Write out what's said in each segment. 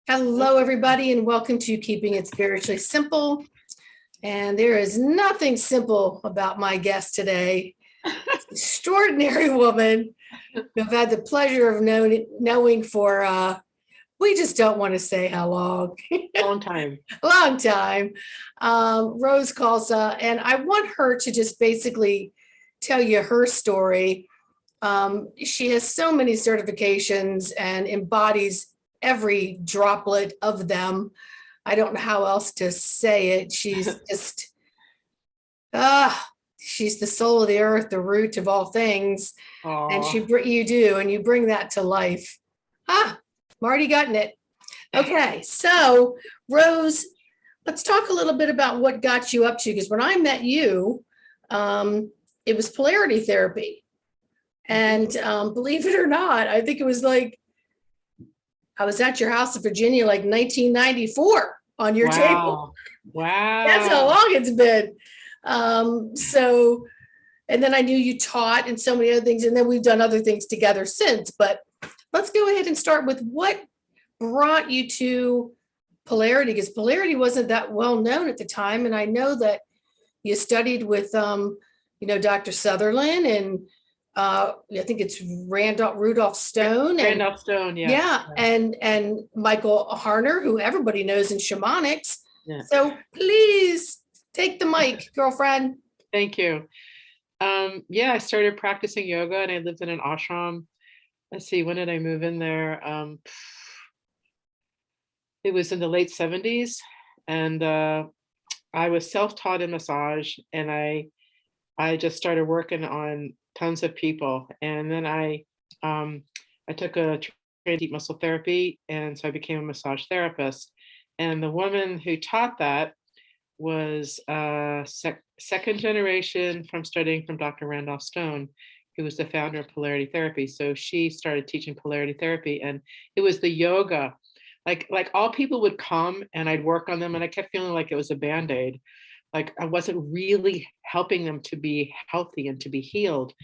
Hello, everybody, and welcome to Keeping It Spiritually Simple. And there is nothing simple about my guest today. Extraordinary woman who I've had the pleasure of knowing for, we just don't want to say how long. Long time. Long time. Rose Khalsa. And I want her to just basically tell you her story. She has so many certifications and embodies every droplet of them. I don't know how else to say it. She's just, she's the soul of the earth, the root of all things. Aww. And you bring that to life. I'm already gotten it. Okay, so Rose, let's talk a little bit about what got you up to, because when I met you, it was polarity therapy. And believe it or not, I think it was like, I was at your house in Virginia, like 1994 on your table. Wow. That's how long it's been. And then I knew you taught and so many other things. And then we've done other things together since. But let's go ahead and start with what brought you to polarity, because polarity wasn't that well known at the time. And I know that you studied with, Dr. Sutherland and I think it's Rudolph Stone. Rudolph Stone, yeah. And Michael Harner, who everybody knows in shamanics. Yeah. So please take the mic, girlfriend. Thank you. I started practicing yoga and I lived in an ashram. Let's see, when did I move in there? It was in the late 70s. And I was self-taught in massage, and I just started working on tons of people. And then I took a deep muscle therapy, and so I became a massage therapist. And the woman who taught that was second generation from studying from Dr. Randolph Stone, who was the founder of Polarity Therapy. So she started teaching Polarity Therapy, and it was the yoga. Like all people would come and I'd work on them, and I kept feeling like it was a Band-Aid. Like I wasn't really helping them to be healthy and to be healed.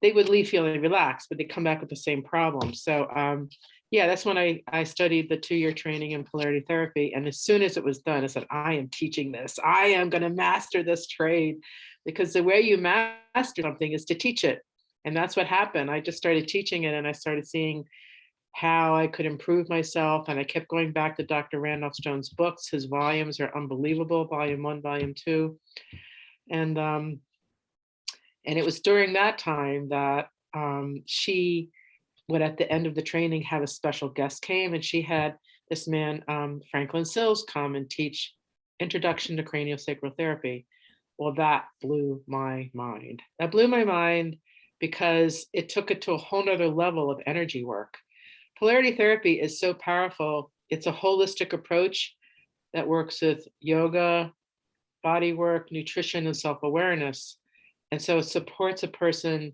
They would leave feeling relaxed, but they come back with the same problem. So that's when I studied the 2-year training in polarity therapy. And as soon as it was done, I said, I am teaching this. I am going to master this trade, because the way you master something is to teach it. And that's what happened. I just started teaching it, and I started seeing how I could improve myself. And I kept going back to Dr. Randolph Stone's books. His volumes are unbelievable, volume 1, volume 2. And it was during that time that she would, at the end of the training, have a special guest came, and she had this man, Franklin Sills, come and teach Introduction to Craniosacral Therapy. Well, that blew my mind. That blew my mind because it took it to a whole nother level of energy work. Polarity therapy is so powerful. It's a holistic approach that works with yoga, body work, nutrition, and self-awareness. And so it supports a person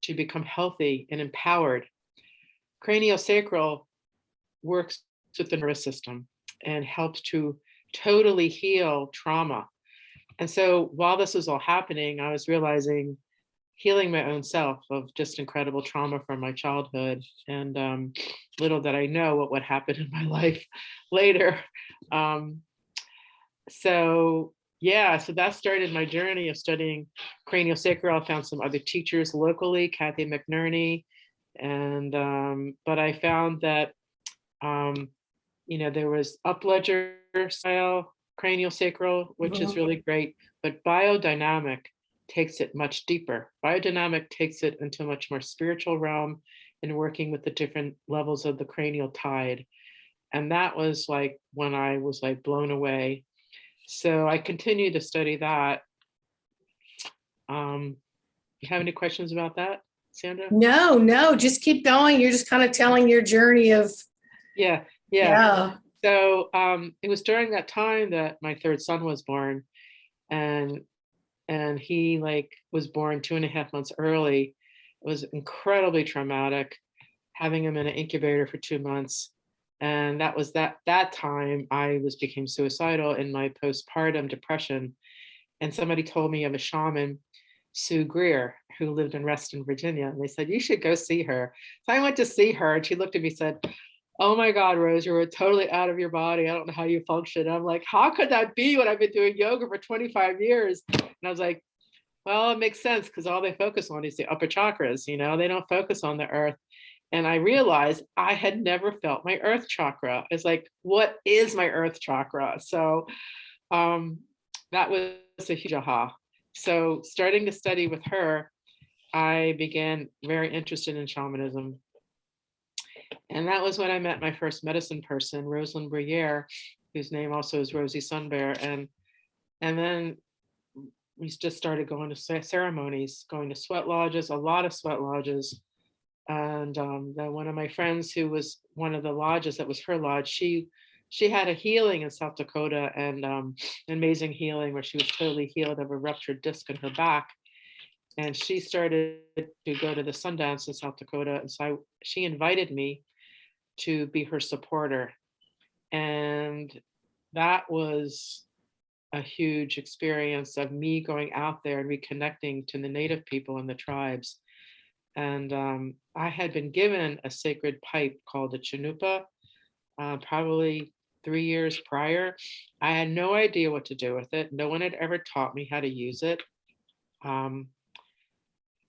to become healthy and empowered. Craniosacral works with the nervous system and helps to totally heal trauma. And so while this was all happening, I was realizing healing my own self of just incredible trauma from my childhood, and little did I know what would happen in my life later. So that started my journey of studying craniosacral. I found some other teachers locally, Kathy McNerney, and but I found that there was upledger style craniosacral, which is really great, but biodynamic takes it much deeper. Biodynamic takes it into a much more spiritual realm and working with the different levels of the cranial tide. And that was like when I was like blown away. So I continue to study that. You have any questions about that, Sandra? No, just keep going. You're just kind of telling your journey of. Yeah. So it was during that time that my third son was born, and he was born 2.5 months early. It was incredibly traumatic, having him in an incubator for 2 months. And that was that time I became suicidal in my postpartum depression. And somebody told me of a shaman, Sue Greer, who lived in Reston, Virginia. And they said, you should go see her. So I went to see her, and she looked at me and said, oh my God, Rose, you were totally out of your body. I don't know how you function. And I'm like, how could that be when I've been doing yoga for 25 years? And I was like, well, it makes sense because all they focus on is the upper chakras, you know, they don't focus on the earth. And I realized I had never felt my earth chakra. It's like, what is my earth chakra? So that was a huge aha. So starting to study with her, I began very interested in shamanism. And that was when I met my first medicine person, Rosalind Bruyere, whose name also is Rosie Sunbear. And then we just started going to ceremonies, going to sweat lodges, a lot of sweat lodges. And then one of my friends who was one of the lodges, that was her lodge, she had a healing in South Dakota, and amazing healing where she was totally healed of a ruptured disc in her back. And she started to go to the Sundance in South Dakota. And so she invited me to be her supporter. And that was a huge experience of me going out there and reconnecting to the native people and the tribes. And I had been given a sacred pipe called the Chanupa, probably 3 years prior. I had no idea what to do with it. No one had ever taught me how to use it.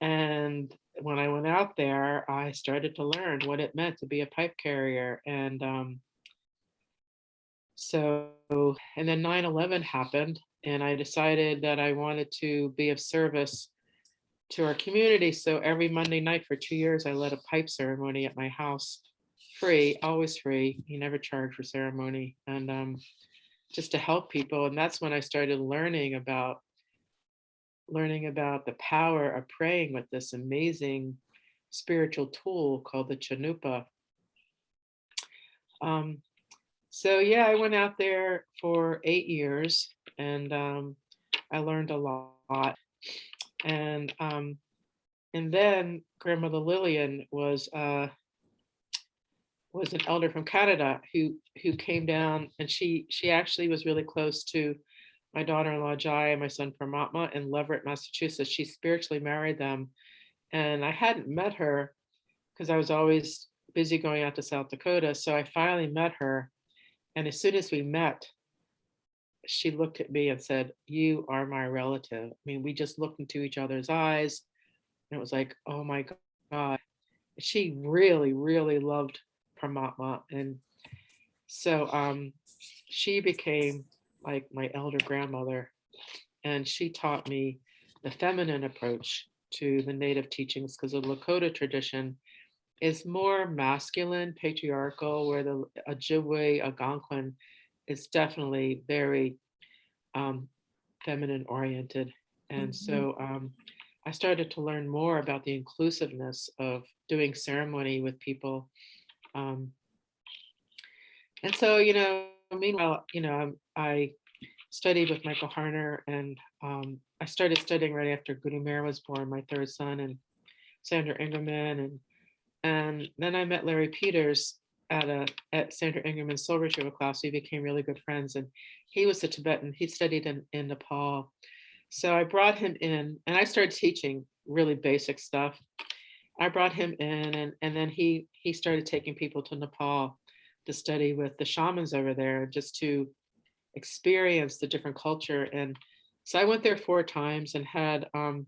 And when I went out there, I started to learn what it meant to be a pipe carrier. And and then 9/11 happened, and I decided that I wanted to be of service to our community. So every Monday night for 2 years, I led a pipe ceremony at my house, free, always free. You never charge for ceremony, and just to help people. And that's when I started learning about the power of praying with this amazing spiritual tool called the Chanupa. So yeah, I went out there for 8 years, and I learned a lot. And then Grandmother Lillian was an elder from Canada who came down, and she actually was really close to my daughter-in-law Jai and my son Pachamama in Leverett, Massachusetts. She spiritually married them, and I hadn't met her because I was always busy going out to South Dakota. So I finally met her, and as soon as we met, she looked at me and said, "You are my relative." I mean, we just looked into each other's eyes, and it was like, oh my God. She really, really loved Pachamama, and so she became like my elder grandmother, and she taught me the feminine approach to the native teachings, because the Lakota tradition is more masculine, patriarchal, where the Ojibwe, Algonquin is definitely very feminine oriented. And so I started to learn more about the inclusiveness of doing ceremony with people. And so, meanwhile, I studied with Michael Harner, and I started studying right after Gudimer was born, my third son, and Sandra Ingerman, and then I met Larry Peters at Sandra Ingerman's soul retrieval class. We became really good friends, and he was a Tibetan. He studied in Nepal. So I brought him in, and I started teaching really basic stuff. I brought him in, and then he started taking people to Nepal to study with the shamans over there, just to experience the different culture. And so I went there 4 times and had I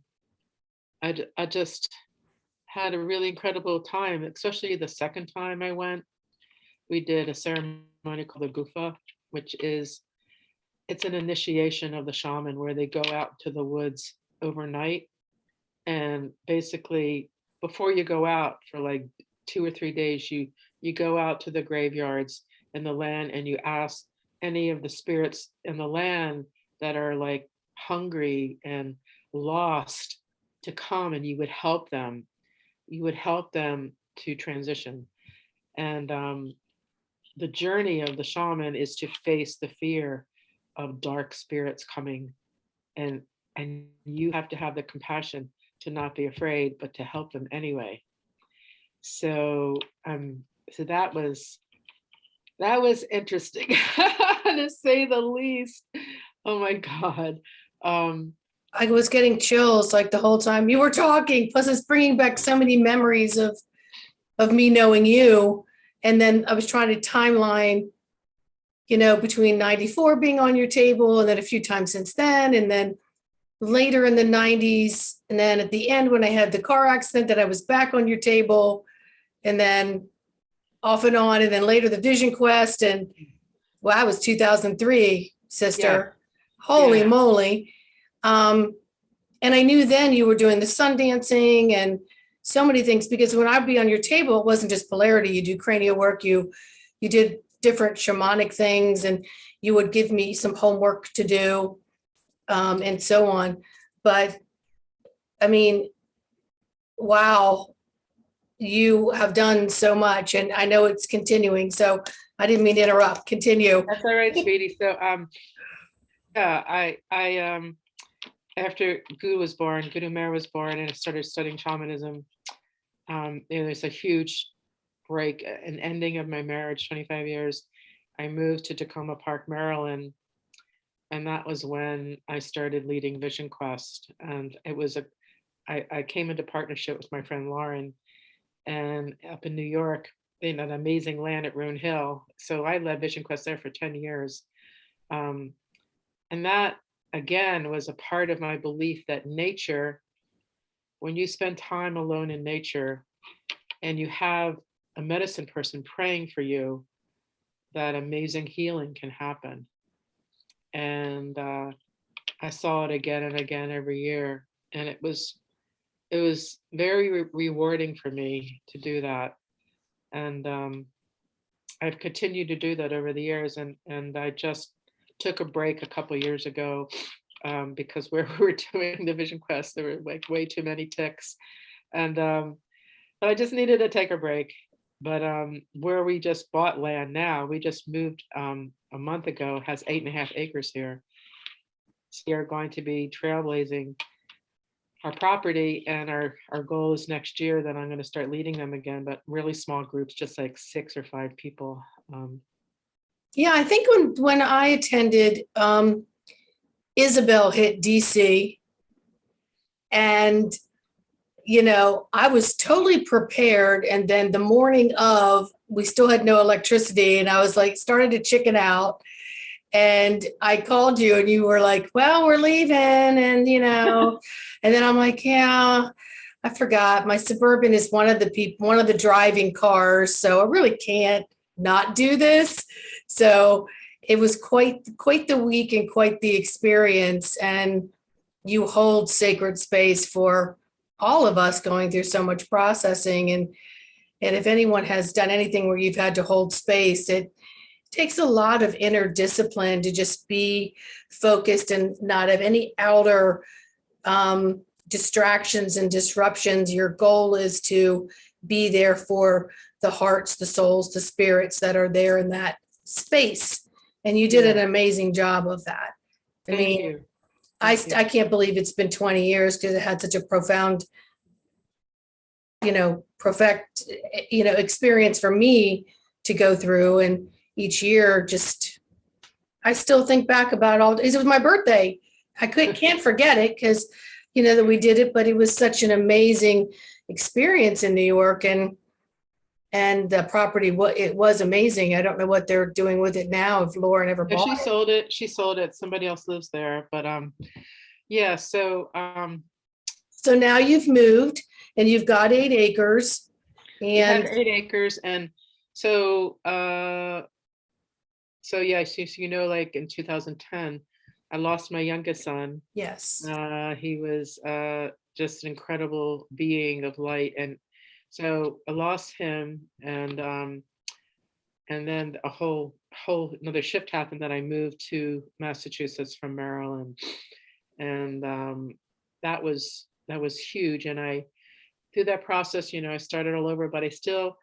just had a really incredible time, especially the second time I went. We did a ceremony called the Gufa, which is, it's an initiation of the shaman where they go out to the woods overnight. And basically, before you go out for like 2 or 3 days, you go out to the graveyards in the land, and you ask any of the spirits in the land that are like hungry and lost to come, and you would help them. You would help them to transition. And the journey of the shaman is to face the fear of dark spirits coming, and you have to have the compassion to not be afraid, but to help them anyway. So so that was interesting to say the least. Oh my God. I was getting chills like the whole time you were talking. Plus, it's bringing back so many memories of me knowing you And then I was trying to timeline, between 94 being on your table and then a few times since then. And then later in the 90s. And then at the end, when I had the car accident, that I was back on your table, and then off and on. And then later the Vision Quest. And well, that was 2003, sister. Holy moly. And I knew then you were doing the sun dancing and so many things, because when I'd be on your table, it wasn't just polarity. You do cranial work, you did different shamanic things, and you would give me some homework to do, and so on. But I mean, wow, you have done so much, and I know it's continuing. So I didn't mean to interrupt. Continue. That's all right, sweetie. So I after Guru Mare was born, and I started studying shamanism. There's a huge break, an ending of my marriage, 25 years. I moved to Tacoma Park, Maryland. And that was when I started leading Vision Quest. And it was I came into partnership with my friend Lauren, and up in New York, in an amazing land at Rune Hill. So I led Vision Quest there for 10 years. And that, again, was a part of my belief that nature, when you spend time alone in nature and you have a medicine person praying for you, that amazing healing can happen. And I saw it again and again every year. And it was very rewarding for me to do that. And I've continued to do that over the years. And I just took a break a couple of years ago, because where we were doing the Vision Quest, there were like way too many ticks. And but I just needed to take a break. But where we just bought land now, we just moved a month ago, has 8.5 acres here. So we are going to be trailblazing our property, and our goal is next year that I'm going to start leading them again, but really small groups, just like 6 or 5 people. Yeah, I think when I attended, Isabel hit DC, and I was totally prepared. And then the morning of, we still had no electricity, and I was like, started to chicken out. And I called you, and you were like, well, we're leaving. And, and then I'm like, yeah, I forgot. My Suburban is one of the driving cars. So I really can't not do this. So it was quite the week and quite the experience. And you hold sacred space for all of us going through so much processing. And if anyone has done anything where you've had to hold space, it takes a lot of inner discipline to just be focused and not have any outer distractions and disruptions. Your goal is to be there for the hearts, the souls, the spirits that are there in that space. And you did an amazing job of that. Thank you. I can't believe it's been 20 years, because it had such a profound, experience for me to go through. And each year, I still think back about it was my birthday. I can't forget it, because, that we did it, but it was such an amazing experience in New York, and the property, it was amazing. I don't know what they're doing with it now, if Lauren ever bought it. She sold it. Somebody else lives there, but yeah. So so now you've moved, and you've got 8 acres, and 8 acres, and so yeah. So like in 2010, I lost my youngest son. yes, He was just an incredible being of light, and so I lost him, and then a whole another shift happened, that I moved to Massachusetts from Maryland, and that was huge. And I, through that process, I started all over, but I still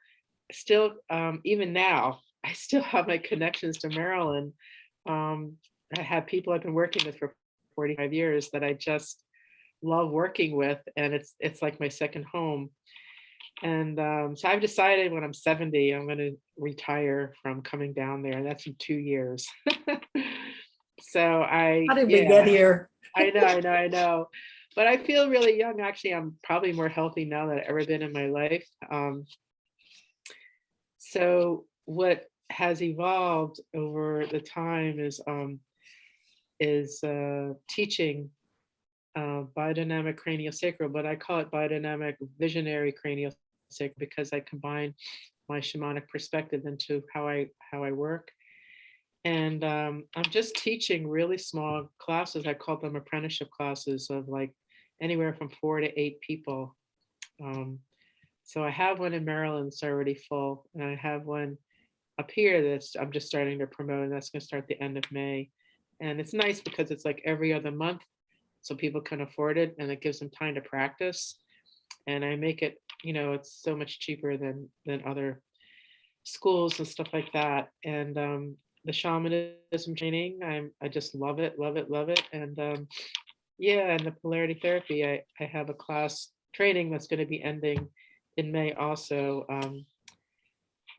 even now, I still have my connections to Maryland. I have people I've been working with for 45 years that I just love working with, and it's like my second home. And so I've decided when I'm 70, I'm going to retire from coming down there, and that's in 2 years. So how did we get here? I know. But I feel really young. Actually, I'm probably more healthy now than I've ever been in my life. So what has evolved over the time is teaching biodynamic craniosacral, but I call it biodynamic visionary craniosacral because I combine my shamanic perspective into how I work. And I'm just teaching really small classes. I call them apprenticeship classes of like anywhere from 4 to 8 people. So I have one in Maryland that's already full, and I have one up here that's I'm just starting to promote, and that's going to start the end of May. And it's nice because it's like every other month, so people can afford it, and it gives them time to practice. And I make it, it's so much cheaper than other schools and stuff like that. And the shamanism training, I just love it, love it, love it. And yeah, and the polarity therapy, I have a class training that's going to be ending in May also.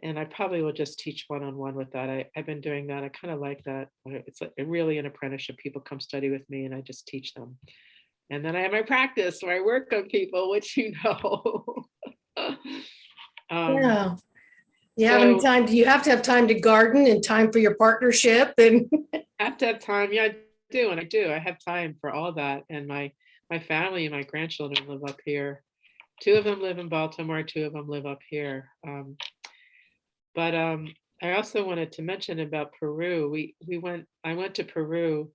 And I probably will just teach one-on-one with that. I've been doing that. I kind of like that. It's like really an apprenticeship. People come study with me and I just teach them. And then I have my practice where I work on people, which Yeah. You have any So time? Do you have to have time to garden and time for your partnership? And I have to have time. Yeah, I do. And I do. I have time for all that. And my family and my grandchildren live up here. 2 of them live in Baltimore. 2 of them live up here. But I also wanted to mention about Peru. I went to Peru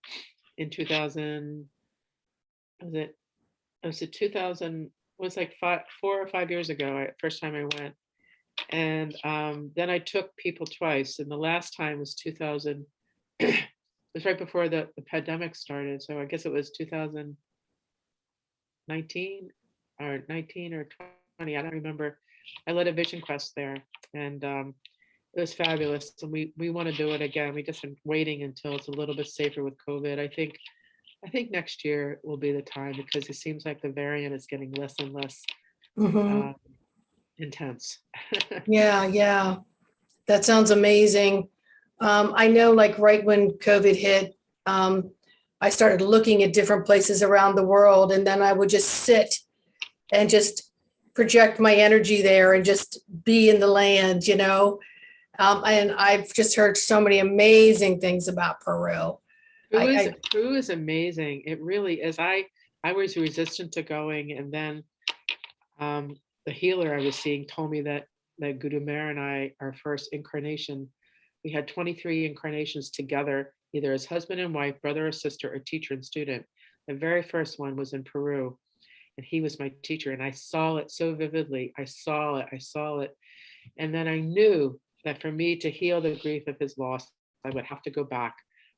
in 2000. Was it 2000? It was like 4 or 5 years ago. First time I went. And then I took people twice. And the last time was 2000. It was right before the pandemic started. So I guess it was 2019 or 19 or 20. I don't remember. I led a vision quest there. And it was fabulous. And we want to do it again. We just been waiting until it's a little bit safer with COVID. I think next year will be the time because it seems like the variant is getting less and less Mhm. intense. Yeah. That sounds amazing. I know like right when COVID hit, I started looking at different places around the world, and then I would just sit and just project my energy there and just be in the land. And I've just heard so many amazing things about Peru. Peru is amazing. It really is. I was resistant to going, and then the healer I was seeing told me that Guru Mer and I, our first incarnation, we had 23 incarnations together, either as husband and wife, brother or sister, or teacher and student. The very first one was in Peru, and he was my teacher, and I saw it so vividly. I saw it. And then I knew that for me to heal the grief of his loss, I would have to go back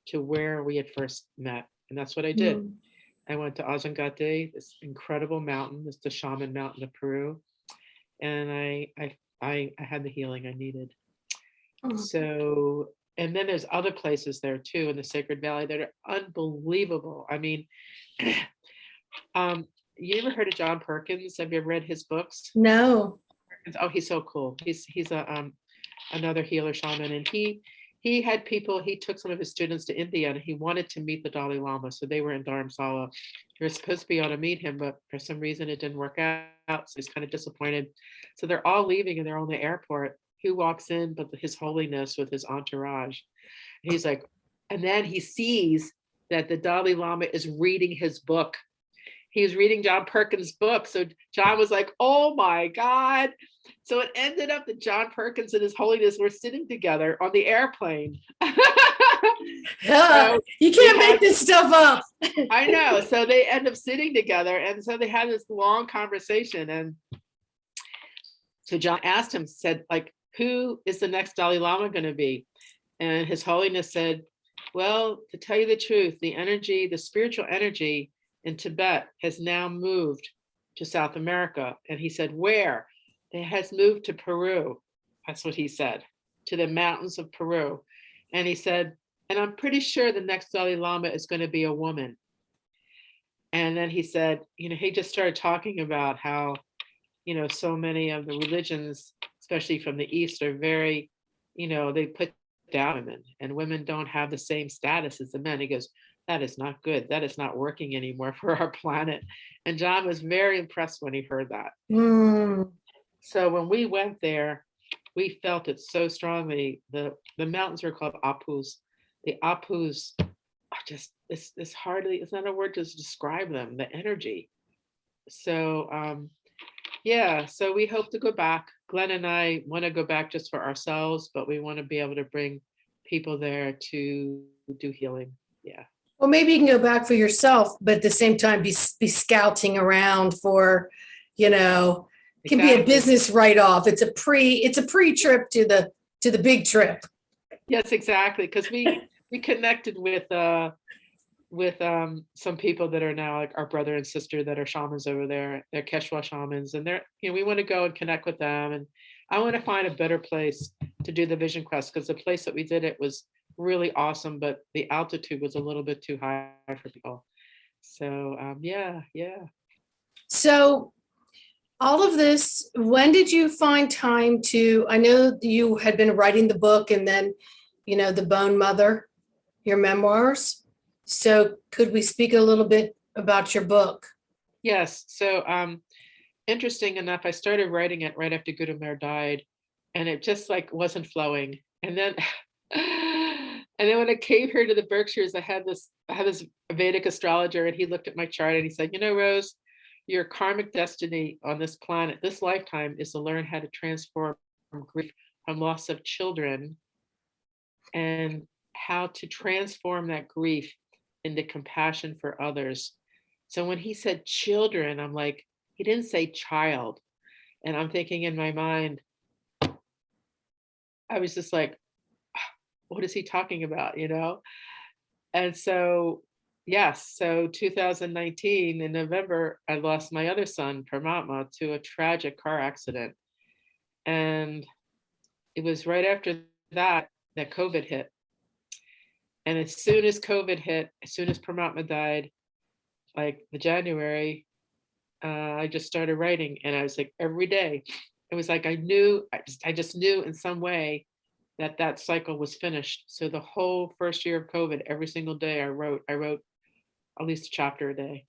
to where we had first met. And that's what I did. Mm. I went to Ozangate, this incredible mountain. It's the shaman mountain of Peru. And I had the healing I needed. So, and then there's other places there too in the Sacred Valley that are unbelievable. I mean, you ever heard of John Perkins? Have you ever read his books? No. Oh, he's so cool. He's another healer shaman, and he took some of his students to India, and he wanted to meet the Dalai Lama. So they were in Dharamsala. They were supposed to be able to meet him, but for some reason it didn't work out. So he's kind of disappointed. So they're all leaving, and they're on the airport. He walks in, but His Holiness with his entourage. And he's like, and then he sees that the Dalai Lama is reading his book. He was reading John Perkins' book. So John was like, oh my God. So it ended up that John Perkins and His Holiness were sitting together on the airplane. So you can't make this stuff up. I know. So they end up sitting together. And so they had this long conversation. And so John asked him, said, like, who is the next Dalai Lama going to be? And His Holiness said, well, to tell you the truth, the spiritual energy in Tibet has now moved to South America. And he said, where? It has moved to Peru. That's what he said, to the mountains of Peru. And he said, and I'm pretty sure the next Dalai Lama is going to be a woman. And then he said, he just started talking about how, so many of the religions, especially from the East, are very, they put down women, and women don't have the same status as the men. He goes, that is not good. That is not working anymore for our planet. And John was very impressed when he heard that. Mm. So when we went there, we felt it so strongly. The mountains were called apus. The apus are just, it's hardly, it's not a word to describe them, the energy. So yeah, so we hope to go back. Glenn and I want to go back just for ourselves, but we want to be able to bring people there to do healing. Yeah. Well, maybe you can go back for yourself, but at the same time, be scouting around for, you know, it can be a Exactly. business write-off. It's a pre-trip to the big trip. Yes, exactly. Because we connected with some people that are now like our brother and sister that are shamans over there. They're Quechua shamans, and they're, you know, we want to go and connect with them. And I want to find a better place to do the vision quest, because the place that we did it was really awesome, but the altitude was a little bit too high for people. So yeah. So all of this, when did you find time to, I know you had been writing the book and then, you know, the Bone Mother, your memoirs. So could we speak a little bit about your book? Yes. So interesting enough, I started writing it right after Gurumer died, and it just like wasn't flowing. And then and then when I came here to the Berkshires, I had this Vedic astrologer, and he looked at my chart and he said, you know, Rose, your karmic destiny on this planet, this lifetime, is to learn how to transform grief from loss of children, and how to transform that grief into compassion for others. So when he said children, I'm like, he didn't say child. And I'm thinking in my mind, I was just like, what is he talking about, you know? And so, yes, so 2019 in November, I lost my other son, Pachamama, to a tragic car accident. And it was right after that that COVID hit. And as soon as COVID hit, as soon as Pachamama died, like the January, I just started writing, and I was like, every day, it was like I just knew in some way that that cycle was finished. So the whole first year of COVID, every single day I wrote at least a chapter a day,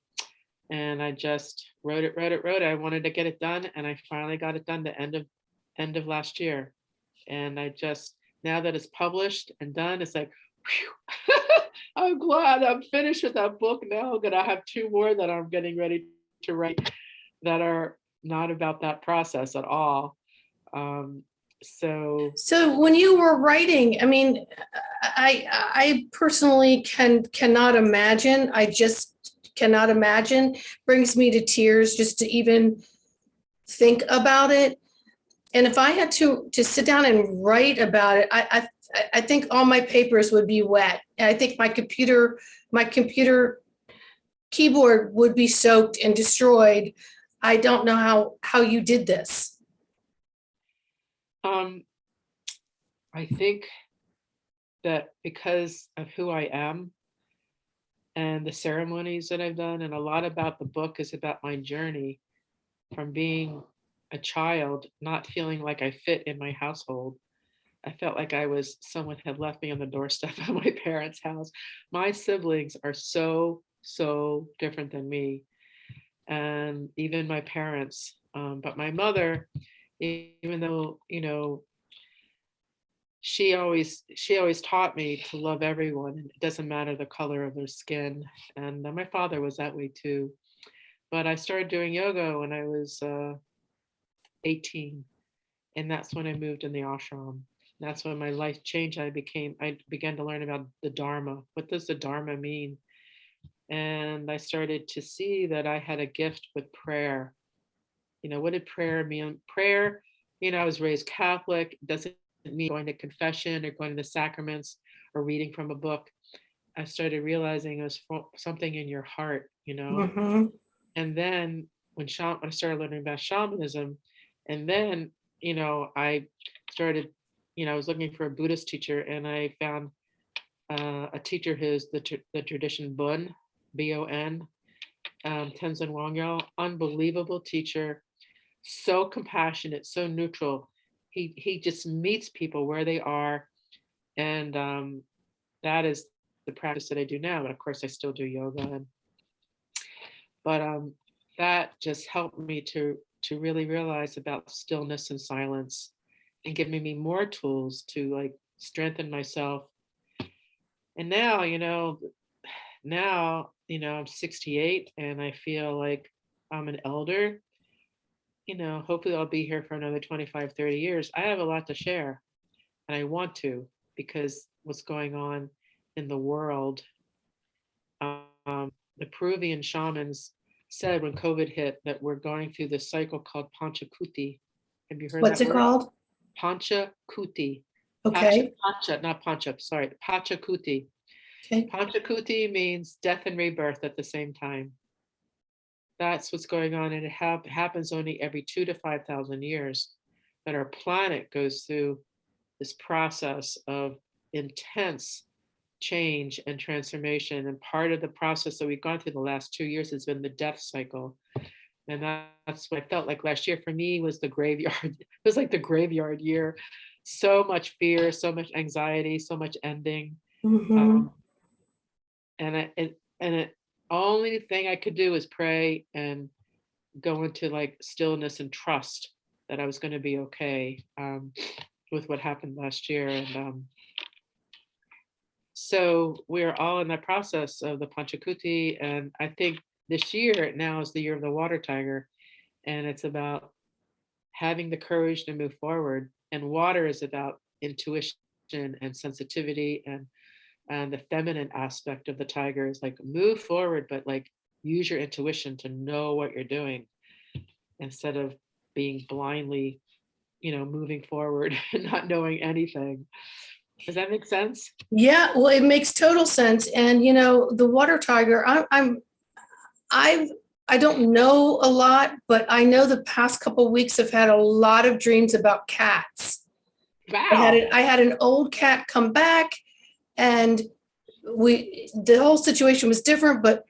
and I just wrote it. I wanted to get it done, and I finally got it done the end of last year. And I just, now that it's published and done, it's like, whew, I'm glad I'm finished with that book now. I'm gonna have two more that I'm getting ready to write that are not about that process at all. So when you were writing, I mean, I personally cannot imagine. I just cannot imagine. Brings me to tears just to even think about it. And if I had to sit down and write about it, I think all my papers would be wet. And I think my computer keyboard would be soaked and destroyed. I don't know how you did this. I think that because of who I am and the ceremonies that I've done, and a lot about the book is about my journey from being a child, not feeling like I fit in my household. I felt like someone had left me on the doorstep of my parents' house. My siblings are so different than me, and even my parents. But my mother, even though, you know, she always taught me to love everyone. It doesn't matter the color of their skin. And my father was that way too. But I started doing yoga when I was 18, and that's when I moved in the ashram. That's when my life changed. I began to learn about the Dharma. What does the Dharma mean? And I started to see that I had a gift with prayer. You know, what did prayer mean? Prayer, you know, I was raised Catholic. It doesn't mean going to confession or going to the sacraments or reading from a book. I started realizing it was something in your heart, you know. Mm-hmm. And then when I started learning about shamanism, and then, you know, I started, you know, I was looking for a Buddhist teacher, and I found a teacher who's the tradition BONE, BON, Tenzin Wangyal, unbelievable teacher, so compassionate, so neutral. He just meets people where they are, and that is the practice that I do now. And of course, I still do yoga, but that just helped me to really realize about stillness and silence, and giving me more tools to like strengthen myself. And now, I'm 68 and I feel like I'm an elder. Hopefully I'll be here for another 25, 30 years. I have a lot to share and I want to, because what's going on in the world. The Peruvian shamans said when COVID hit that we're going through this cycle called Panchakuti. Have you heard What's that it word? called? Panchakuti. Okay. Not Pancha, sorry, Pachakuti. Okay. Panchakuti means death and rebirth at the same time. That's what's going on, and it happens only every 2,000 to 5,000 years that our planet goes through this process of intense change and transformation. And part of the process that we've gone through the last 2 years has been the death cycle. And that's what I felt like last year for me was the graveyard. It was like the graveyard year. So much fear, so much anxiety, so much ending. Mm-hmm. And it only thing I could do was pray and go into like stillness and trust that I was going to be okay with what happened last year. And so we're all in that process of the Panchakuti. And I think this year now is the year of the water tiger. And it's about having the courage to move forward. And water is about intuition and sensitivity, and the feminine aspect of the tiger is like move forward, but like use your intuition to know what you're doing instead of being blindly, moving forward and not knowing anything. Does that make sense? Yeah, well, it makes total sense. And the water tiger, I don't know a lot, but I know the past couple of weeks I've had a lot of dreams about cats. Wow. I had an old cat come back, and the whole situation was different, but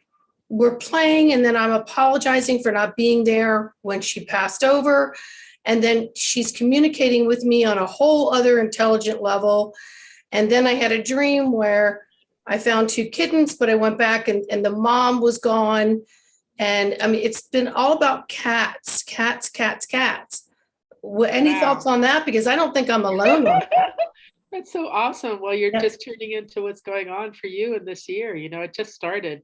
we're playing, and then I'm apologizing for not being there when she passed over. And then she's communicating with me on a whole other intelligent level. And then I had a dream where I found 2 kittens, but I went back and the mom was gone. And I mean, it's been all about cats. Any Wow. thoughts on that? Because I don't think I'm alone on that. That's so awesome. Well, you're Yeah. just tuning into what's going on for you in this year. It just started.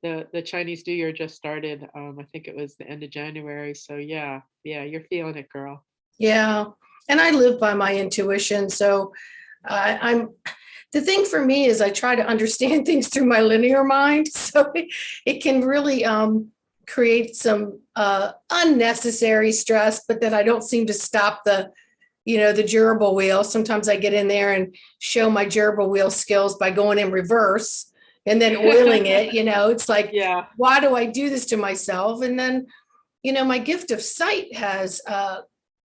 The Chinese New Year just started. I think it was the end of January. So yeah, you're feeling it, girl. Yeah. And I live by my intuition. So the thing for me is I try to understand things through my linear mind. So it can really create some unnecessary stress, but then I don't seem to stop the gerbil wheel. Sometimes I get in there and show my gerbil wheel skills by going in reverse and then oiling it. It's like, Yeah. Why do I do this to myself? And then, my gift of sight has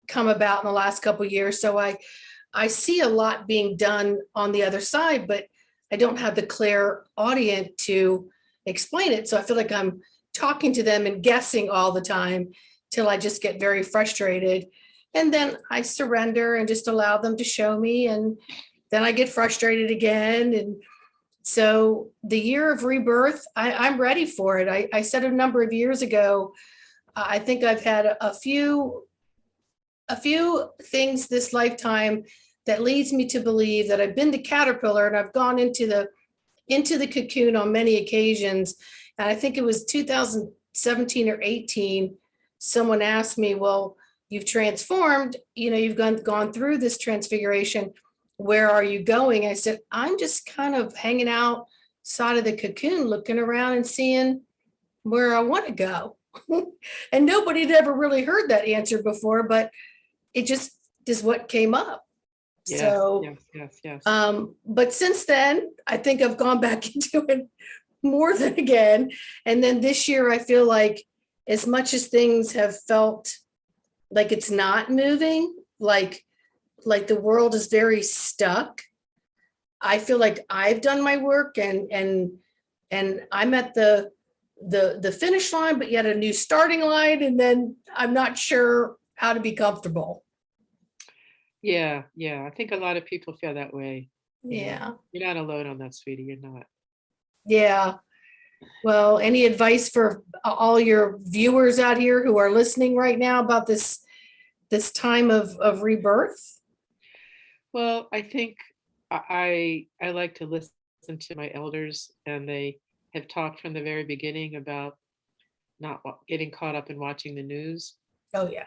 come about in the last couple of years. So I see a lot being done on the other side, but I don't have the clear audience to explain it. So I feel like I'm talking to them and guessing all the time till I just get very frustrated. And then I surrender and just allow them to show me. And then I get frustrated again. And so the year of rebirth, I'm ready for it. I said a number of years ago, I think I've had a few things this lifetime that leads me to believe that I've been the caterpillar and I've gone into the cocoon on many occasions. And I think it was 2017 or 18, someone asked me, well, you've transformed, you've gone through this transfiguration. Where are you going? I said, I'm just kind of hanging outside of the cocoon, looking around and seeing where I want to go. And nobody had ever really heard that answer before, but it just is what came up. Yes, So, yes. But since then, I think I've gone back into it more than again. And then this year, I feel like as much as things have felt like it's not moving, like the world is very stuck, I feel like I've done my work and I'm at the finish line, but yet a new starting line. And then I'm not sure how to be comfortable. Yeah. I think a lot of people feel that way. Yeah. You're not alone on that, sweetie. You're not. Yeah. Well, any advice for all your viewers out here who are listening right now about this time of rebirth? Well, I think I like to listen to my elders, and they have talked from the very beginning about not getting caught up in watching the news, Oh, yeah.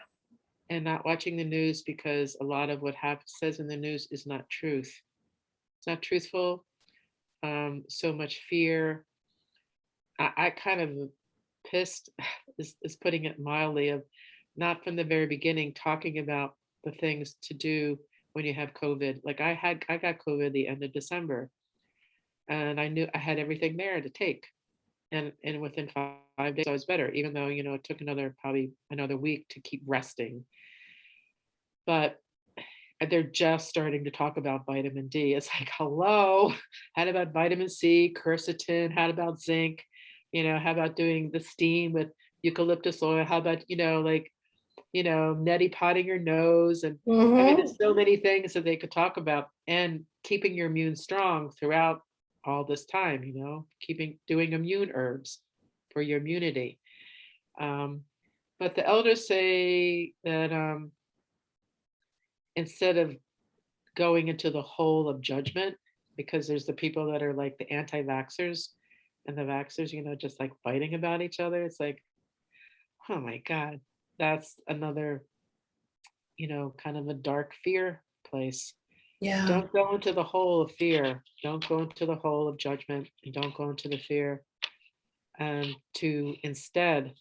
and not watching the news because a lot of what says in the news is not truth. It's not truthful. So much fear. I kind of pissed is putting it mildly, of not from the very beginning talking about the things to do when you have COVID. Like I got COVID the end of December, and I knew I had everything there to take. And within 5 days I was better, even though, it took probably another week to keep resting. But they're just starting to talk about vitamin D. It's like, hello, how about vitamin C, quercetin? How about zinc? How about doing the steam with eucalyptus oil? How about, neti potting your nose? And I mean, Hmm. there's so many things that they could talk about, and keeping your immune strong throughout all this time, doing immune herbs for your immunity. Um, but the elders say that instead of going into the hole of judgment, because there's the people that are like the anti-vaxxers and the vaxxers, just like fighting about each other. It's like, oh my God, that's another, kind of a dark fear place. Yeah. Don't go into the hole of fear. Don't go into the hole of judgment, and don't go into the fear. And to instead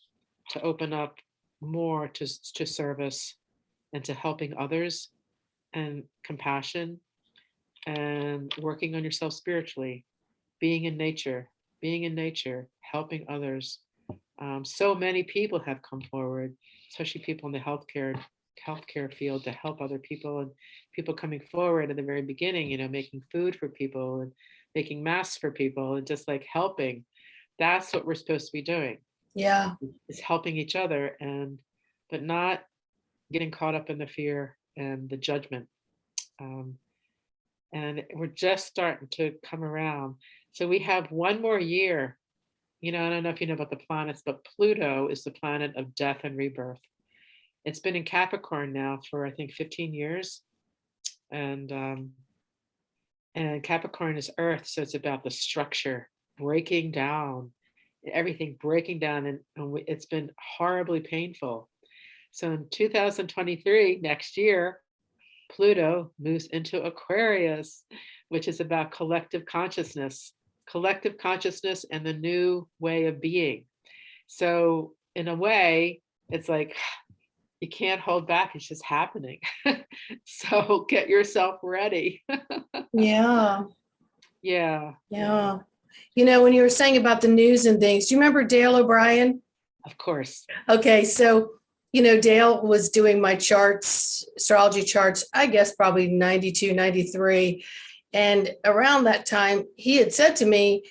to open up more to service and to helping others, and compassion, and working on yourself spiritually, being in nature, helping others. So many people have come forward, especially people in the healthcare field, to help other people, and people coming forward at the very beginning, making food for people and making masks for people, and just like helping. That's what we're supposed to be doing, Yeah. is helping each other, but not getting caught up in the fear and the judgment. Um, and we're just starting to come around. So we have one more year. I don't know if you know about the planets, but Pluto is the planet of death and rebirth. It's been in Capricorn now for, I think, 15 years. And Capricorn is Earth, so it's about the structure breaking down, everything breaking down, and it's been horribly painful. So in 2023, next year, Pluto moves into Aquarius, which is about collective consciousness and the new way of being. So in a way, it's like you can't hold back. It's just happening. So get yourself ready. Yeah. Yeah, yeah, Yeah. When you were saying about the news and things, do you remember Dale O'Brien? of course. Okay, so Dale was doing my charts, astrology charts, I guess probably 92, 93. And around that time, he had said to me,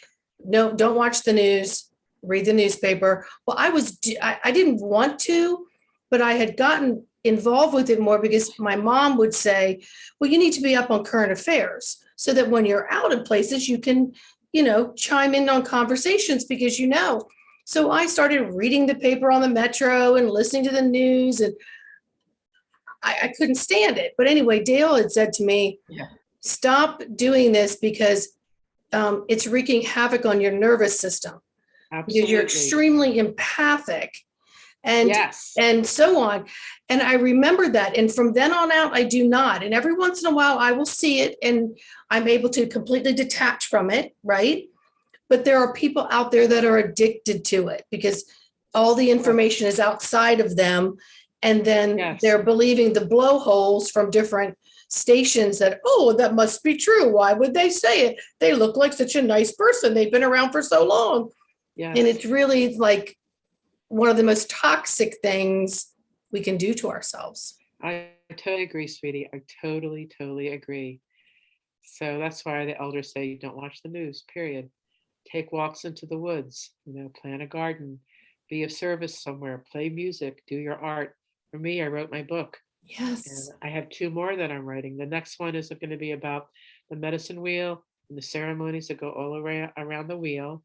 no, don't watch the news, read the newspaper. Well, I didn't want to, but I had gotten involved with it more because my mom would say, well, you need to be up on current affairs so that when you're out in places, you can, chime in on conversations because so I started reading the paper on the metro and listening to the news, and I couldn't stand it. But anyway, Dale had said to me, Yeah, stop doing this because it's wreaking havoc on your nervous system because you're absolutely. extremely empathic and Yes. and so on. And I remember that. And from then on out, I do not. And every once in a while, I will see it and I'm able to completely detach from it, right? But there are people out there that are addicted to it because all the Yes. information is outside of them. And then Yes. they're believing the blowholes from different stations that, oh, that must be true. Why would they say it? They look like such a nice person. They've been around for so long. And Yes. it's really like one of the most toxic things we can do to ourselves. I totally agree, sweetie. I totally, totally agree. So that's why the elders say don't watch the news, period. Take walks into the woods, plant a garden, be of service somewhere, play music, do your art. For me, I wrote my book, and Yes. I have two more that I'm writing. The next one is going to be about the medicine wheel and the ceremonies that go all around the wheel,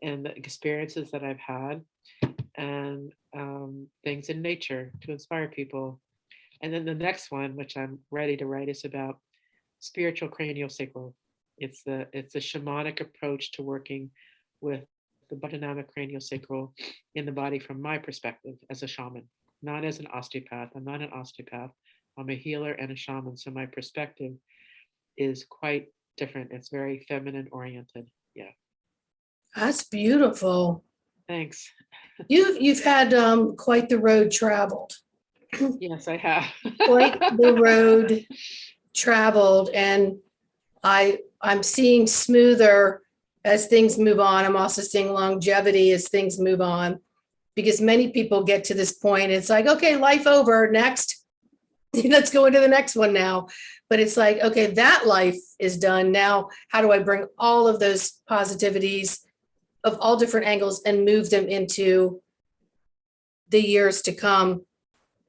and the experiences that I've had, and things in nature to inspire people. And then the next one, which I'm ready to write, is about spiritual craniosacral. It's a shamanic approach to working with the biodynamic craniosacral in the body from my perspective as a shaman, not as an osteopath. I'm not an osteopath. I'm a healer and a shaman. So my perspective is quite different. It's very feminine oriented. Yeah. That's beautiful. Thanks. You've had quite the road traveled. Yes, I have. Quite the road traveled, and I'm seeing smoother as things move on. I'm also seeing longevity as things move on, because many people get to this point. It's like, okay, life over, next. Let's go into the next one now. But it's like, okay, that life is done. Now, how do I bring all of those positivities of all different angles and move them into the years to come?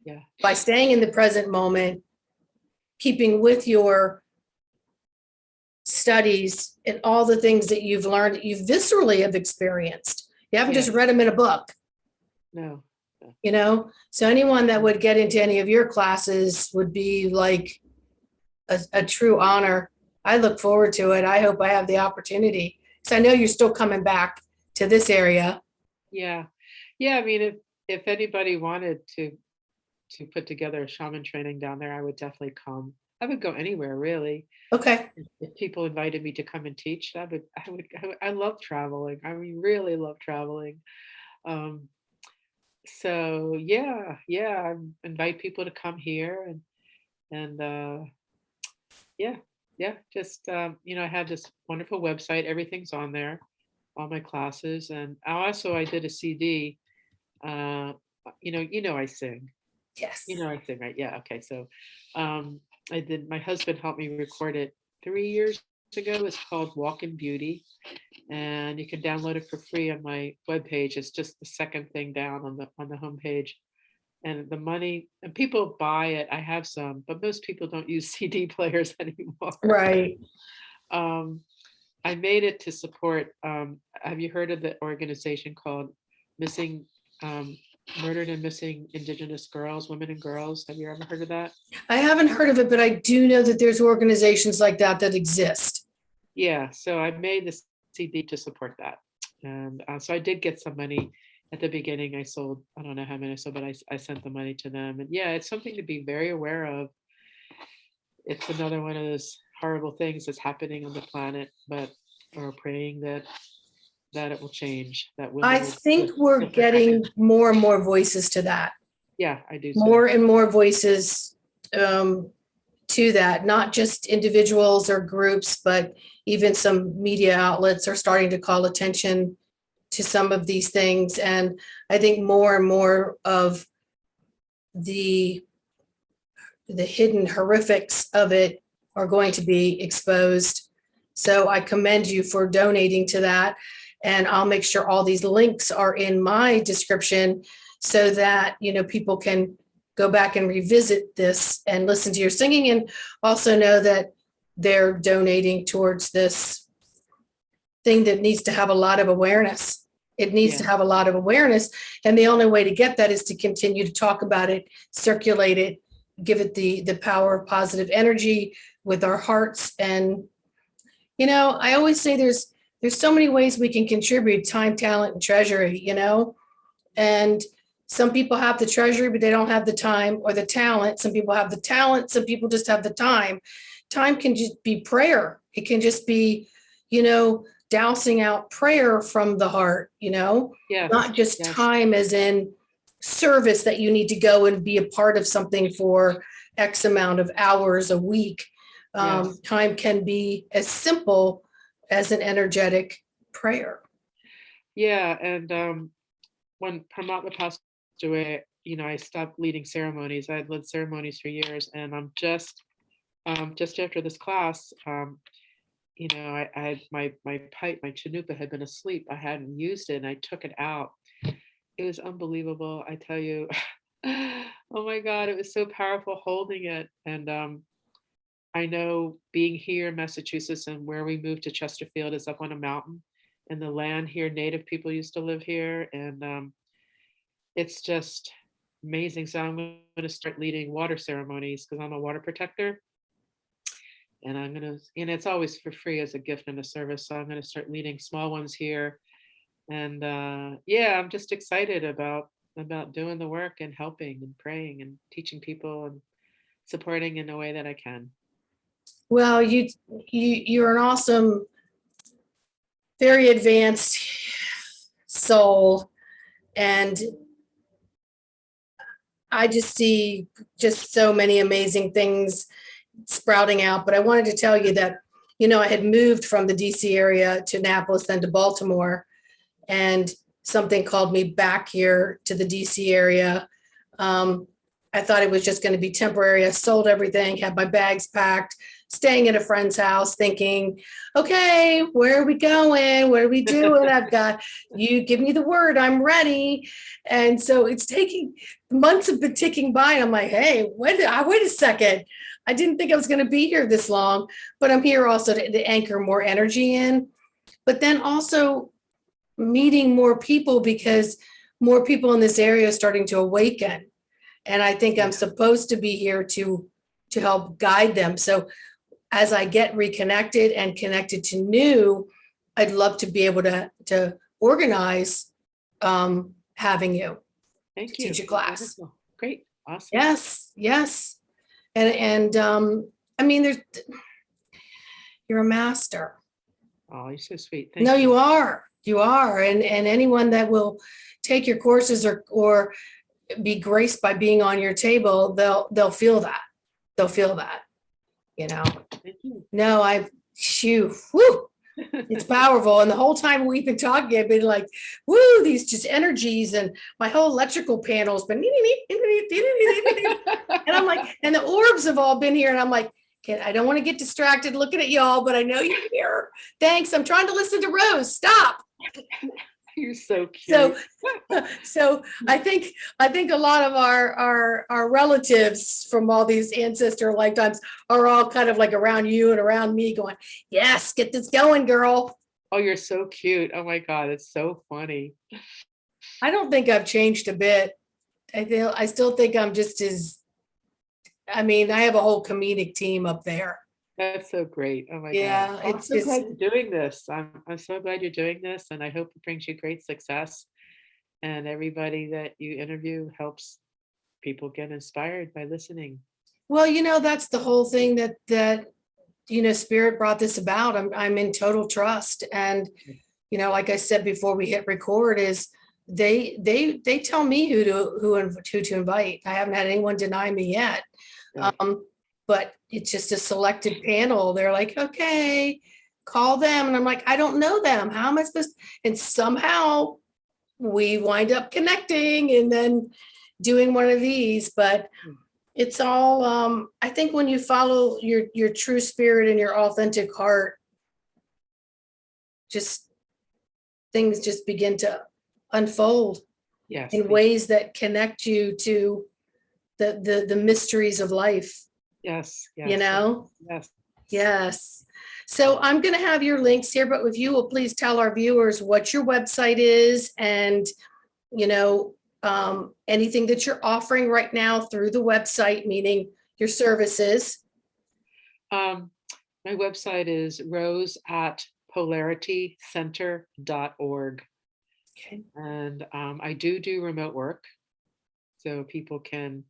Yeah. By staying in the present moment, keeping with your studies and all the things that you've learned, that you viscerally have experienced. You haven't just read them in a book. No. You know, so anyone that would get into any of your classes would be like a true honor. I look forward to it. I hope I have the opportunity, because I know you're still coming back to this area. Yeah. I mean, if anybody wanted to put together a shaman training down there, I would definitely come. I would go anywhere, really. Okay. If people invited me to come and teach, I love traveling. I really love traveling. So yeah, I invite people to come here and just I have this wonderful website. Everything's on there, all my classes, and I did a CD. I sing. Yes. I sing, right? Yeah. Okay. So, I did. My husband helped me record it 3 years ago. It's called Walk in Beauty, and you can download it for free on my webpage. It's just the second thing down on the homepage. And the money, and people buy it. I have some, but most people don't use CD players anymore. Right. I made it to support. Have you heard of the organization called Missing? Murdered and Missing Indigenous Girls, Women and Girls. Have you ever heard of that? I haven't heard of it, but I do know that there's organizations like that exist. Yeah, so I made this CD to support that. And so I did get some money at the beginning. I sold, I don't know how many I sold, but I sent the money to them. And yeah, it's something to be very aware of. It's another one of those horrible things that's happening on the planet, but we're praying that it will change. That women I think we're getting more and more voices to that. Yeah, I do. More and more voices to that, not just individuals or groups, but even some media outlets are starting to call attention to some of these things. And I think more and more of the hidden horrifics of it are going to be exposed. So I commend you for donating to that. And I'll make sure all these links are in my description so that, people can go back and revisit this and listen to your singing, and also know that they're donating towards this thing that needs to have a lot of awareness. It needs to have a lot of awareness. And the only way to get that is to continue to talk about it, circulate it, give it the power of positive energy with our hearts. And, I always say there's so many ways we can contribute: time, talent, and treasury, and some people have the treasury, but they don't have the time or the talent. Some people have the talent. Some people just have the time. Time can just be prayer. It can just be, dousing out prayer from the heart, not just time as in service that you need to go and be a part of something for X amount of hours a week. Time can be as simple as an energetic prayer. Yeah. And when Pachamama passed away, I stopped leading ceremonies. I had led ceremonies for years, and I'm just after this class, I had my pipe, my chanupa had been asleep. I hadn't used it, and I took it out. It was unbelievable, I tell you. Oh my God, it was so powerful holding it. And I know being here in Massachusetts, and where we moved to Chesterfield is up on a mountain, and the land here, Native people used to live here, and it's just amazing. So I'm going to start leading water ceremonies because I'm a water protector. And I'm going to, it's always for free as a gift and a service. So I'm going to start leading small ones here. And yeah, I'm just excited about doing the work and helping and praying and teaching people and supporting in a way that I can. Well, you're an awesome, very advanced soul, and I just see just so many amazing things sprouting out. But I wanted to tell you that, I had moved from the DC area to Annapolis, then to Baltimore, and something called me back here to the DC area. I thought it was just going to be temporary. I sold everything, had my bags packed, staying at a friend's house, thinking, okay, where are we going? What are we doing? I've got, you give me the word, I'm ready. And so it's taking, months have been ticking by. And I'm like, hey, wait a second. I didn't think I was going to be here this long, but I'm here also to anchor more energy in, but then also meeting more people, because more people in this area are starting to awaken. And I think I'm supposed to be here to help guide them. So as I get reconnected and connected to new, I'd love to be able to organize having you Thank you. teach a class. Wonderful. Great. Awesome. Yes. And I mean, you're a master. Oh, you're so sweet. No, you are. You are. And anyone that will take your courses or be graced by being on your table, they'll feel that. They'll feel that, Thank you. No, whoo, it's powerful. And the whole time we've been talking, I've been like, woo, these just energies, and my whole electrical panel's been, and I'm like, and the orbs have all been here. And I'm like, I don't want to get distracted looking at y'all, but I know you're here. Thanks. I'm trying to listen to Rose. Stop. You're so cute. So I think a lot of our relatives from all these ancestor lifetimes are all kind of like around you and around me going, yes, get this going, girl. Oh, you're so cute. Oh my God, it's so funny. I don't think I've changed a bit. I still think I'm just I have a whole comedic team up there. That's so great. Oh my Yeah, God. I'm so glad you're doing this. I'm so glad you're doing this, and I hope it brings you great success. And everybody that you interview helps people get inspired by listening. Well, that's the whole thing that Spirit brought this about. I'm in total trust. And, like I said before we hit record, is they tell me who to invite. I haven't had anyone deny me yet. Yeah. But it's just a selected panel. They're like, okay, call them. And I'm like, I don't know them. How am I supposed to? And somehow we wind up connecting and then doing one of these. But it's all, I think when you follow your true spirit and your authentic heart, just things just begin to unfold in ways that connect you to the mysteries of life. Yes. Yes. So I'm going to have your links here, but if you will please tell our viewers what your website is and, anything that you're offering right now through the website, meaning your services. My website is rose@polaritycenter.org. Okay. And I do remote work, so people can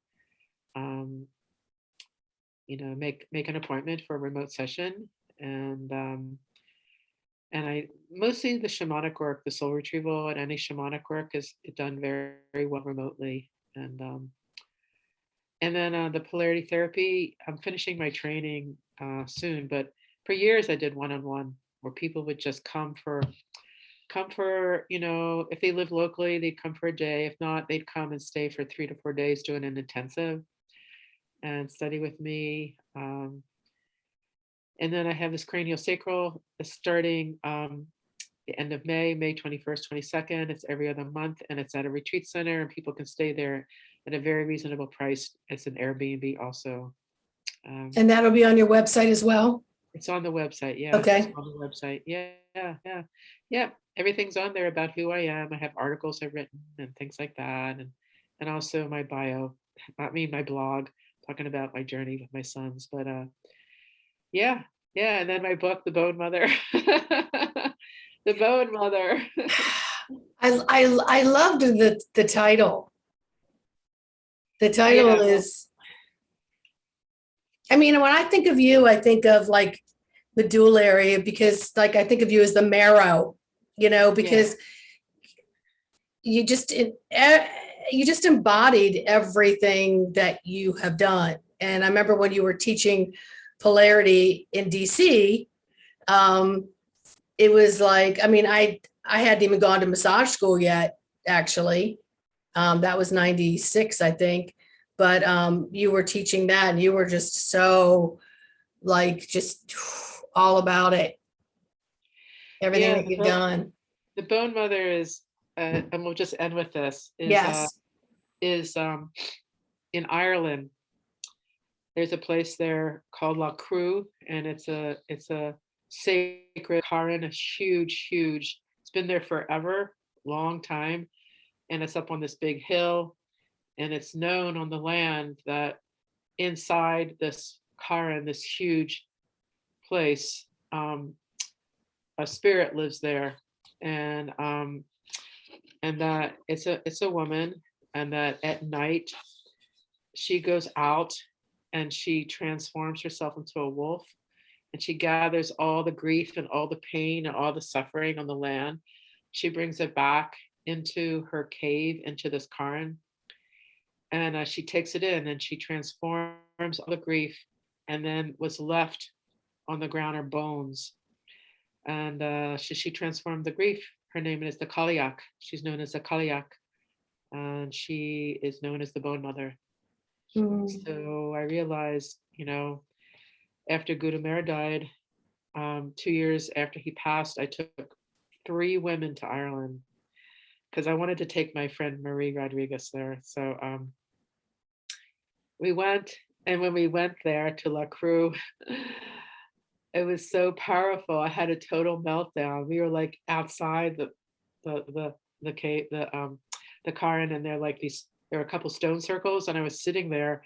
make an appointment for a remote session. And I mostly the shamanic work, the soul retrieval, and any shamanic work is done very, very well remotely. And then the polarity therapy, I'm finishing my training soon, but for years I did one-on-one where people would just come for, if they live locally, they'd come for a day. If not, they'd come and stay for 3 to 4 days doing an intensive and study with me. And then I have this craniosacral starting the end of May 21st, 22nd. It's every other month, and it's at a retreat center, and people can stay there at a very reasonable price. It's an Airbnb also. And that'll be on your website as well? It's on the website, yeah. Okay. It's on the website, yeah. Everything's on there about who I am. I have articles I've written and things like that, and also my bio, my blog, talking about my journey with my sons. But Yeah. Yeah. And then my book, The Bone Mother. The Bone Mother. I loved the title. The title Yeah. is, I mean, when I think of you, I think of like the dual area, because like I think of you as the marrow, Yeah. because you just you just embodied everything that you have done. And I remember when you were teaching polarity in DC, it was like, I mean, I hadn't even gone to massage school yet, actually. That was 96, I think. But you were teaching that, and you were just so like just all about it, everything Yeah. that you've done. The Bone Mother is, and we'll just end with this, Yes. is in Ireland. There's a place there called La Crue, and it's a sacred cairn, a huge. It's been there forever, long time, and it's up on this big hill, and it's known on the land that inside this cairn, this huge place, a spirit lives there, and that it's a woman, and that at night she goes out and she transforms herself into a wolf, and she gathers all the grief and all the pain and all the suffering on the land. She brings it back into her cave, into this cairn, and she takes it in and she transforms all the grief, and then what's left on the ground are bones. And she transformed the grief. Her name is the Kaliak. She's known as the Kaliak, and she is known as the Bone Mother. Mm. So I realized, after Gutamera died, 2 years after he passed, I took 3 women to Ireland because I wanted to take my friend Marie Rodriguez there. So we went, and when we went there to La Crue, it was so powerful. I had a total meltdown. We were like outside the cave, the cairn, and there were a couple stone circles, and I was sitting there,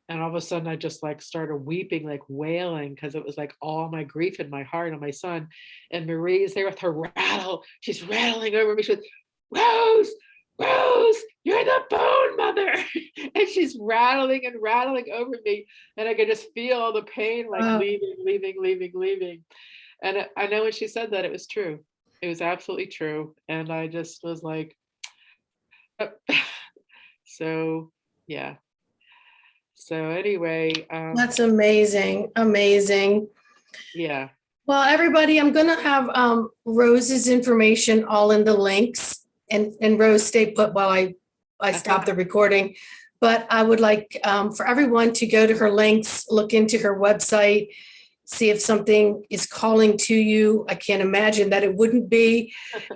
and all of a sudden I just like started weeping, like wailing, because it was like all my grief in my heart on my son. And Marie is there with her rattle. She's rattling over me. She goes, Rose, you're the Bone Mother. And she's rattling and rattling over me. And I could just feel all the pain like leaving. And I know when she said that, it was true. It was absolutely true. And I just was like, so yeah. So anyway, That's amazing. Amazing. yeah. Well, everybody, I'm going to have Rose's information all in the links, and Rose, stay put while I stop the recording. But I would like for everyone to go to her links, look into her website, see if something is calling to you. I can't imagine that it wouldn't be.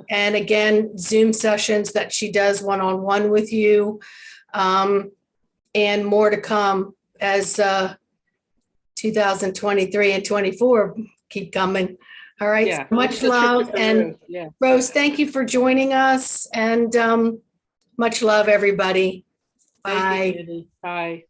And again, Zoom sessions that she does one-on-one with you, and more to come as 2023 and 24 keep coming. All right. Yeah. So much love. And yeah. Rose, thank you for joining us. And much love, everybody. Bye. Thank you, Andy. Bye.